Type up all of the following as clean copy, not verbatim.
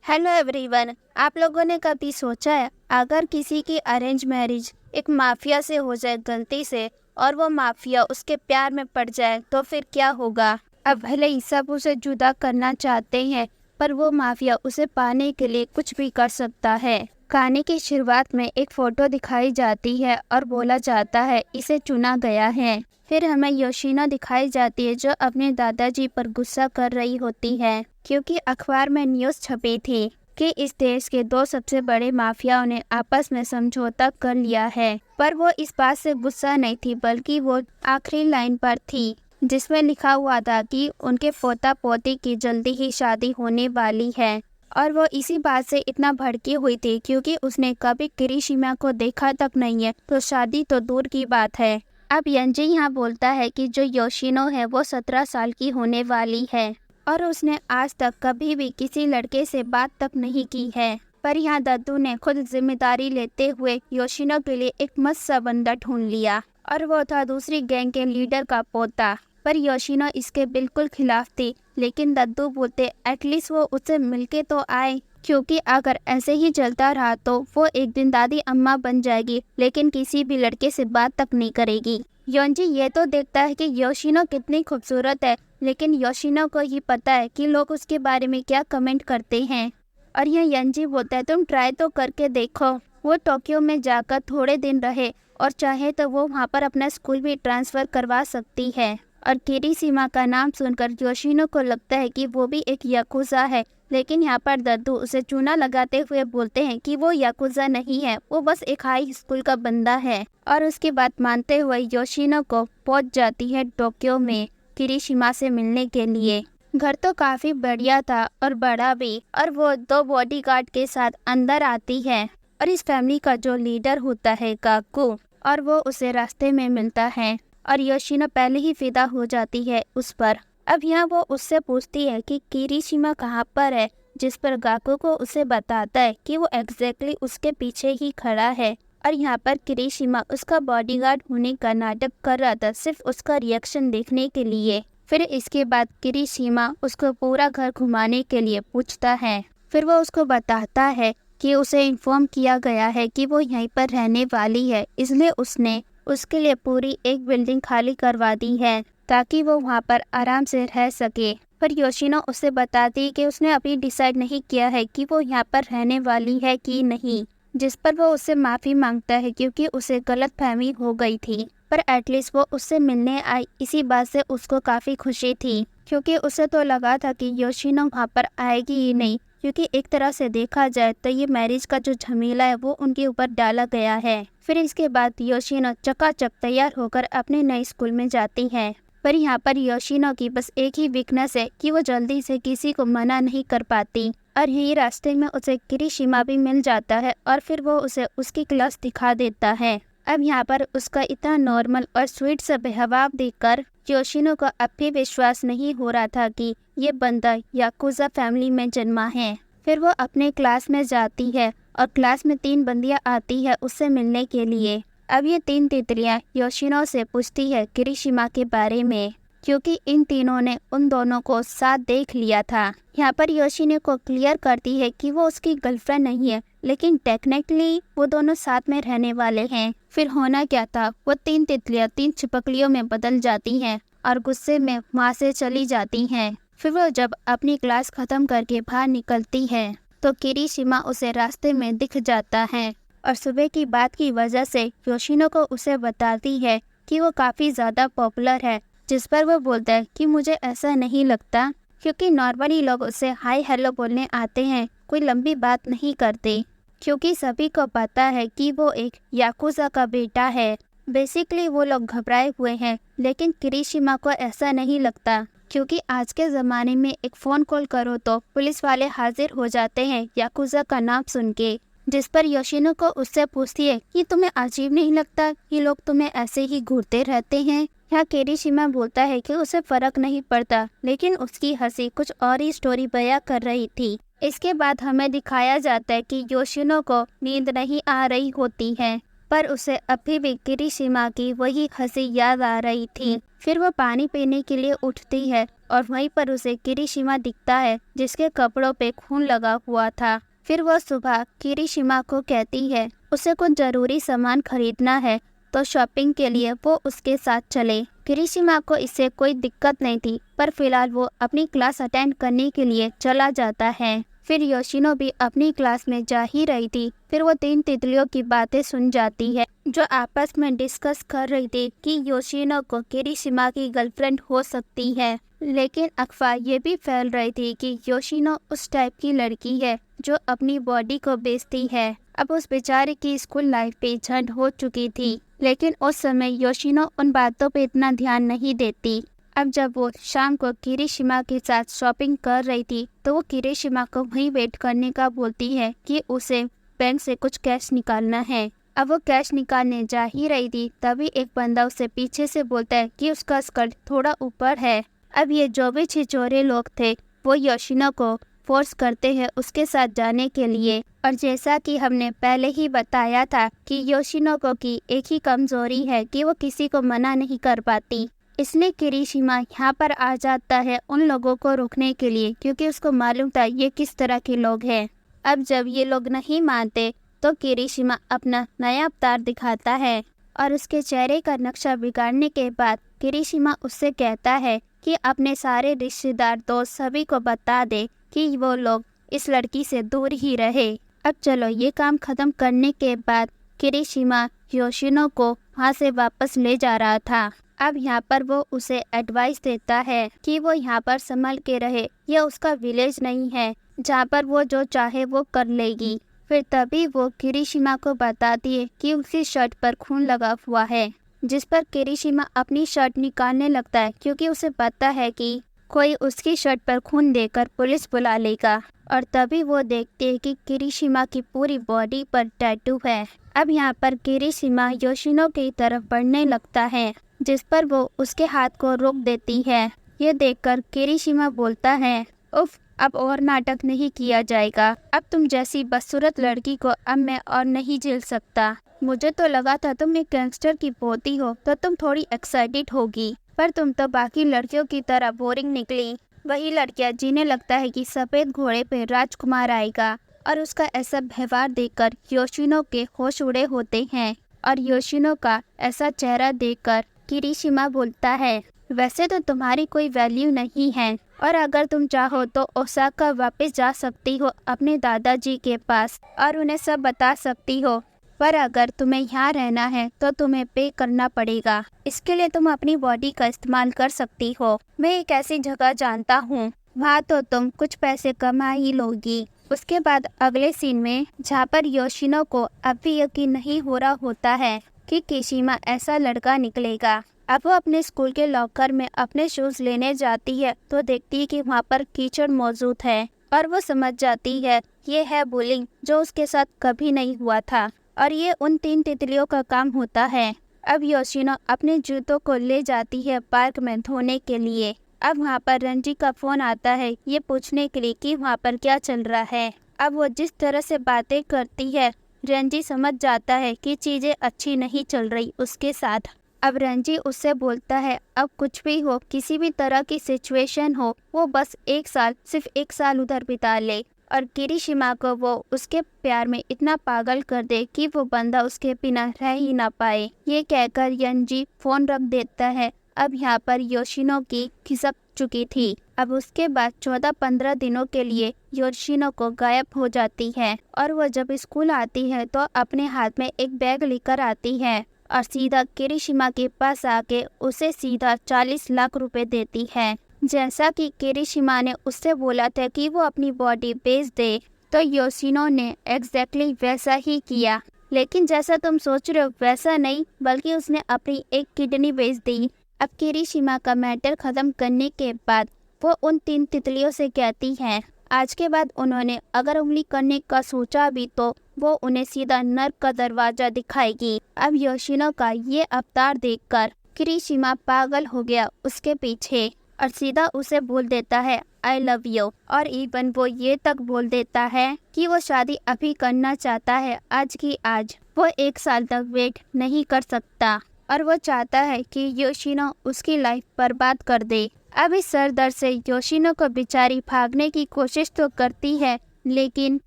Hello everyone. आप लोगों ने कभी सोचा है अगर किसी की अरेंज मैरिज एक माफिया से हो जाए गलती से और वो माफिया उसके प्यार में पड़ जाए तो फिर क्या होगा। अब भले ही सब उसे जुदा करना चाहते हैं पर वो माफिया उसे पाने के लिए कुछ भी कर सकता है। कहानी की शुरुआत में एक फोटो दिखाई जाती है और बोला जाता है इसे चुना गया है। फिर हमें योशिनो दिखाई जाती है जो अपने दादाजी पर गुस्सा कर रही होती है क्योंकि अखबार में न्यूज़ छपी थी कि इस देश के दो सबसे बड़े माफियाओं ने आपस में समझौता कर लिया है। पर वो इस बात से गुस्सा नहीं थी बल्कि वो आखिरी लाइन पर थी जिसमें लिखा हुआ था कि उनके पोता पोती की जल्दी ही शादी होने वाली है। और वो इसी बात से इतना भड़की हुई थी क्योंकि उसने कभी किरीशिमा को देखा तक नहीं है तो शादी तो दूर की बात है। अब यंजी यहाँ बोलता है कि जो योशिनो है वो 17 साल की होने वाली है और उसने आज तक कभी भी किसी लड़के से बात तक नहीं की है। पर यहाँ दद्दू ने खुद जिम्मेदारी लेते हुए योशिनो के लिए एक मस्त सा बंदा ढूंढ लिया और वो था दूसरी गैंग के लीडर का पोता। पर योशिनो इसके बिल्कुल खिलाफ थी लेकिन दद्दू बोलते एटलीस्ट वो उससे मिलके तो आए क्योंकि अगर ऐसे ही चलता रहा तो वो एक दिन दादी अम्मा बन जाएगी लेकिन किसी भी लड़के से बात तक नहीं करेगी। योंजी ये तो देखता है कि योशिनो कितनी खूबसूरत है लेकिन योशिनो को ही पता है कि लोग उसके बारे में क्या कमेंट करते हैं। और यह यंजी बोलता है तुम ट्राई तो करके देखो। वो टोक्यो में जाकर थोड़े दिन रहे और चाहे तो वो वहाँ पर अपना स्कूल भी ट्रांसफ़र करवा सकती है। और किरीशिमा का नाम सुनकर योशिनो को लगता है कि वो भी एक याकुजा है लेकिन यहाँ पर दद्दू उसे चूना लगाते हुए बोलते हैं कि वो याकुजा नहीं है, वो बस एक हाई स्कूल का बंदा है। और उसकी बात मानते हुए योशिनो को पहुंच जाती है टोक्यो में किरीशिमा से मिलने के लिए। घर तो काफी बढ़िया था और बड़ा भी और वो 2 बॉडीगार्ड के साथ अंदर आती है और इस फैमिली का जो लीडर होता है काकू और वो उसे रास्ते में मिलता है और योशिनो पहले ही फिदा हो जाती है उस पर। अब यहाँ वो उससे पूछती है कि किरीशिमा कहाँ पर है जिस पर गाकू को उसे बताता है कि वो एग्जैक्टली उसके पीछे ही खड़ा है। और यहाँ पर किरीशिमा उसका बॉडीगार्ड होने का नाटक कर रहा था सिर्फ उसका रिएक्शन देखने के लिए। फिर इसके बाद किरीशिमा उसको पूरा घर घुमाने के लिए पूछता है। फिर वो उसको बताता है कि उसे इन्फॉर्म किया गया है कि वो यहीं पर रहने वाली है इसलिए उसने उसके लिए पूरी एक बिल्डिंग खाली करवा दी है ताकि वो वहाँ पर आराम से रह सके। पर योशिनो उसे बताती है कि उसने अभी डिसाइड नहीं किया है कि वो यहाँ पर रहने वाली है कि नहीं, जिस पर वो उससे माफ़ी मांगता है क्योंकि उसे गलतफहमी हो गई थी। पर एटलीस्ट वो उससे मिलने आई इसी बात से उसको काफ़ी खुशी थी क्योंकि उसे तो लगा था कि योशिनो वहाँ पर आएगी ही नहीं क्योंकि एक तरह से देखा जाए तो ये मैरिज का जो झमेला है वो उनके ऊपर डाला गया है। फिर इसके बाद योशिनो चकाचक तैयार होकर अपने नए स्कूल में जाती है। पर यहाँ पर योशिनो की बस एक ही वीकनेस है कि वो जल्दी से किसी को मना नहीं कर पाती और यही रास्ते में उसे किरीशिमा भी मिल जाता है और फिर वो उसे उसकी क्लास दिखा देता है। अब यहाँ पर उसका इतना नॉर्मल और स्वीट सा व्यवहार देखकर योशिनो को अब भी विश्वास नहीं हो रहा था कि ये बंदा याकुजा फैमिली में जन्मा है। फिर वो अपने क्लास में जाती है और क्लास में 3 बंदियां आती है उससे मिलने के लिए। अब ये 3 तितलियां योशिनो से पूछती है किरीशिमा के बारे में क्योंकि इन तीनों ने उन दोनों को साथ देख लिया था। यहाँ पर योशिनो को क्लियर करती है कि वो उसकी गर्लफ्रेंड नहीं है लेकिन टेक्निकली वो दोनों साथ में रहने वाले हैं। फिर होना क्या था, वो 3 तितलियां 3 छिपकलियों में बदल जाती हैं और गुस्से में वहाँ से चली जाती हैं। फिर वो जब अपनी क्लास खत्म करके बाहर निकलती है तो किरीशिमा उसे रास्ते में दिख जाता है और सुबह की बात की वजह से योशिनो को उसे बताती है कि वो काफ़ी ज़्यादा पॉपुलर है, जिस पर वो बोलता है कि मुझे ऐसा नहीं लगता क्योंकि नॉर्मली लोग उसे हाय हेलो बोलने आते हैं, कोई लंबी बात नहीं करते क्योंकि सभी को पता है कि वो एक याकुजा का बेटा है। बेसिकली वो लोग घबराए हुए हैं लेकिन किरीशिमा को ऐसा नहीं लगता क्योंकि आज के ज़माने में एक फ़ोन कॉल करो तो पुलिस वाले हाजिर हो जाते हैं याकुजा का नाम सुन के। जिस पर योशिनो को उससे पूछती है कि तुम्हें अजीब नहीं लगता कि लोग तुम्हें ऐसे ही घूरते रहते हैं। यहाँ किरीशिमा बोलता है कि उसे फर्क नहीं पड़ता लेकिन उसकी हंसी कुछ और ही स्टोरी बयां कर रही थी। इसके बाद हमें दिखाया जाता है कि योशिनो को नींद नहीं आ रही होती है पर उसे अभी भी किरीशिमा की वही हंसी याद आ रही थी। फिर वो पानी पीने के लिए उठती है और वहीं पर उसे किरीशिमा दिखता है जिसके कपड़ों पे खून लगा हुआ था। फिर वो सुबह किरीशिमा को कहती है उसे कुछ जरूरी सामान खरीदना है तो शॉपिंग के लिए वो उसके साथ चले। किरीशिमा को इससे कोई दिक्कत नहीं थी, पर फिलहाल वो अपनी क्लास अटेंड करने के लिए चला जाता है। फिर योशिनो भी अपनी क्लास में जा ही रही थी। फिर वो 3 तितलियों की बातें सुन जाती है जो आपस में डिस्कस कर रही थी कि योशिनो को किरीशिमा की गर्लफ्रेंड हो सकती है। लेकिन अफवाह ये भी फैल रही थी कि योशिनो उस टाइप की लड़की है जो अपनी बॉडी को बेचती है। अब उस बेचारे की स्कूल लाइफ पे झंड हो चुकी थी, लेकिन उस समय योशिनो उन बातों पे इतना ध्यान नहीं देती। अब जब वो शाम को किरीशिमा के साथ शॉपिंग कर रही थी तो वो किरीशिमा को वहीं वेट करने का बोलती है कि उसे बैंक से कुछ कैश निकालना है। अब वो कैश निकालने जा ही रही थी, तभी एक बंदा उसे पीछे से बोलता है कि उसका स्कर्ट थोड़ा ऊपर है। अब ये जो भी छिछोरे लोग थे वो योशिनो को फोर्स करते हैं उसके साथ जाने के लिए। और जैसा कि हमने पहले ही बताया था कि योशिनो को की एक ही कमजोरी है कि वो किसी को मना नहीं कर पाती, इसलिए किरीशिमा यहाँ पर आ जाता है उन लोगों को रोकने के लिए, क्योंकि उसको मालूम था ये किस तरह के लोग हैं। अब जब ये लोग नहीं मानते तो किरीशिमा अपना नया अवतार दिखाता है और उसके चेहरे का नक्शा बिगाड़ने के बाद किरीशिमा उससे कहता है कि अपने सारे रिश्तेदार दोस्त सभी को बता दे कि वो लोग इस लड़की से दूर ही रहे। अब चलो ये काम खत्म करने के बाद किरीशिमा योशिनो को वहाँ से वापस ले जा रहा था। अब यहाँ पर वो उसे एडवाइस देता है कि वो यहाँ पर संभल के रहे, यह उसका विलेज नहीं है जहाँ पर वो जो चाहे वो कर लेगी। फिर तभी वो किरीशिमा को बताती है कि उसकी शर्ट पर खून लगा हुआ है, जिस पर किरीशिमा अपनी शर्ट निकालने लगता है क्योंकि उसे पता है कि कोई उसकी शर्ट पर खून देकर पुलिस बुला लेगा। और तभी वो देखती है कि किरीशिमा की पूरी बॉडी पर टैटू है। अब यहाँ पर किरीशिमा योशिनो की तरफ बढ़ने लगता है, जिस पर वो उसके हाथ को रोक देती है। ये देखकर किरीशिमा बोलता है, उफ, अब और नाटक नहीं किया जाएगा। अब तुम जैसी बदसूरत लड़की को अब मैं और नहीं झेल सकता। मुझे तो लगा था तुम एक गैंगस्टर की पोती हो तो तुम थोड़ी एक्साइटेड होगी, पर तुम तो बाकी लड़कियों की तरह बोरिंग निकली। वही लड़कियां जिन्हें लगता है कि सफेद घोड़े पे राजकुमार आएगा। और उसका ऐसा व्यवहार देखकर योशिनो के होश उड़े होते हैं। और योशिनो का ऐसा चेहरा देखकर किरीशिमा बोलता है, वैसे तो तुम्हारी कोई वैल्यू नहीं है और अगर तुम चाहो तो ओसाका वापस जा सकती हो अपने दादाजी के पास और उन्हें सब बता सकती हो, पर अगर तुम्हें यहाँ रहना है तो तुम्हें पे करना पड़ेगा। इसके लिए तुम अपनी बॉडी का इस्तेमाल कर सकती हो। मैं एक ऐसी जगह जानता हूँ, वहाँ तो तुम कुछ पैसे कमा ही लोगी। उसके बाद अगले सीन में जहाँ पर योशिनो को अब भी यकीन नहीं हो रहा होता है कि किरीशिमा ऐसा लड़का निकलेगा। अब वो अपने स्कूल के लॉकर में अपने शूज लेने जाती है तो देखती है कि वहाँ पर कीचड़ मौजूद है और वो समझ जाती है ये है बुलिंग, जो उसके साथ कभी नहीं हुआ था और ये उन 3 तितलियों का काम होता है। अब योशिनो अपने जूतों को ले जाती है पार्क में धोने के लिए। अब वहाँ पर रंजी का फोन आता है ये पूछने के लिए कि वहाँ पर क्या चल रहा है। अब वो जिस तरह से बातें करती है रंजी समझ जाता है कि चीजें अच्छी नहीं चल रही उसके साथ। अब रंजी उससे बोलता है अब कुछ भी हो, किसी भी तरह की सिचुएशन हो, वो बस सिर्फ एक साल उधर बिता ले और किरीशिमा को वो उसके प्यार में इतना पागल कर दे कि वो बंदा उसके बिना रह ही ना पाए। ये कहकर रंजी फोन रख देता है। अब यहाँ पर योशिनो की खिसक चुकी थी। अब उसके बाद 14-15 दिनों के लिए योशिनो को गायब हो जाती है और वो जब स्कूल आती है तो अपने हाथ में एक बैग लेकर आती है और सीधा किरीशिमा के पास आके उसे सीधा 40 लाख रुपए देती है। जैसा कि किरीशिमा ने उससे बोला था कि वो अपनी बॉडी बेच दे, तो योशिनो ने एग्जैक्टली वैसा ही किया। लेकिन जैसा तुम सोच रहे हो वैसा नहीं, बल्कि उसने अपनी एक किडनी बेच दी। अब किरीशिमा का मैटर खत्म करने के बाद वो उन 3 तितलियों से कहती है आज के बाद उन्होंने अगर उंगली करने का सोचा भी तो वो उन्हें सीधा नर्क का दरवाजा दिखाएगी। अब योशिनो का ये अवतार देखकर किरीशिमा पागल हो गया उसके पीछे और सीधा उसे बोल देता है आई लव यू। और इवन वो ये तक बोल देता है कि वो शादी अभी करना चाहता है, आज की आज। वो 1 साल तक वेट नहीं कर सकता। और वो चाहता है कि योशिनो उसकी लाइफ बर्बाद कर दे। अब इस सर दर्द से योशिनो को बेचारी भागने की कोशिश तो करती है, लेकिन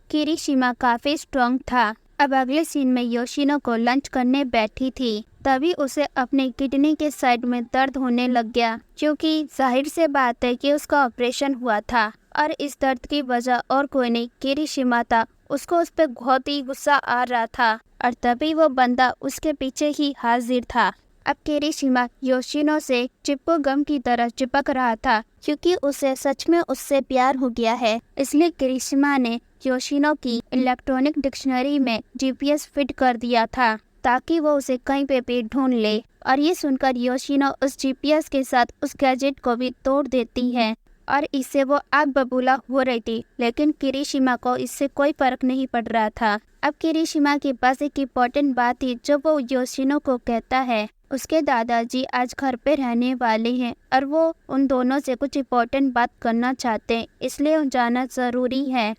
किरीशिमा काफी स्ट्रांग था। अब अगले सीन में योशिनो को लंच करने बैठी थी, तभी उसे अपने किडनी के साइड में दर्द होने लग गया, क्योंकि जाहिर से बात है कि उसका ऑपरेशन हुआ था और इस दर्द की वजह और कोई नहीं किरीशिमा था। उसको उस पर बहुत ही गुस्सा आ रहा था और तभी वो बंदा उसके पीछे ही हाजिर था। अब किरीशिमा योशिनो से चिपको गम की तरह चिपक रहा था, क्योंकि उसे सच में उससे प्यार हो गया है। इसलिए किरीशिमा ने योशिनो की इलेक्ट्रॉनिक डिक्शनरी में जीपीएस फिट कर दिया था, ताकि वो उसे कहीं पे भी ढूंढ ले। और ये सुनकर योशिनो उस जीपीएस के साथ उस गैजेट को भी तोड़ देती है और इससे वो आग बबूला हो रही थी, लेकिन किरीशिमा को इससे कोई फर्क नहीं पड़ रहा था। अब किरीशिमा के पास एक इम्पोर्टेंट बात थी जो वो योशिनो को कहता है। उसके दादाजी आज घर पे रहने वाले हैं और वो उन दोनों से कुछ इम्पोर्टेंट बात करना चाहते हैं, इसलिए जाना ज़रूरी है।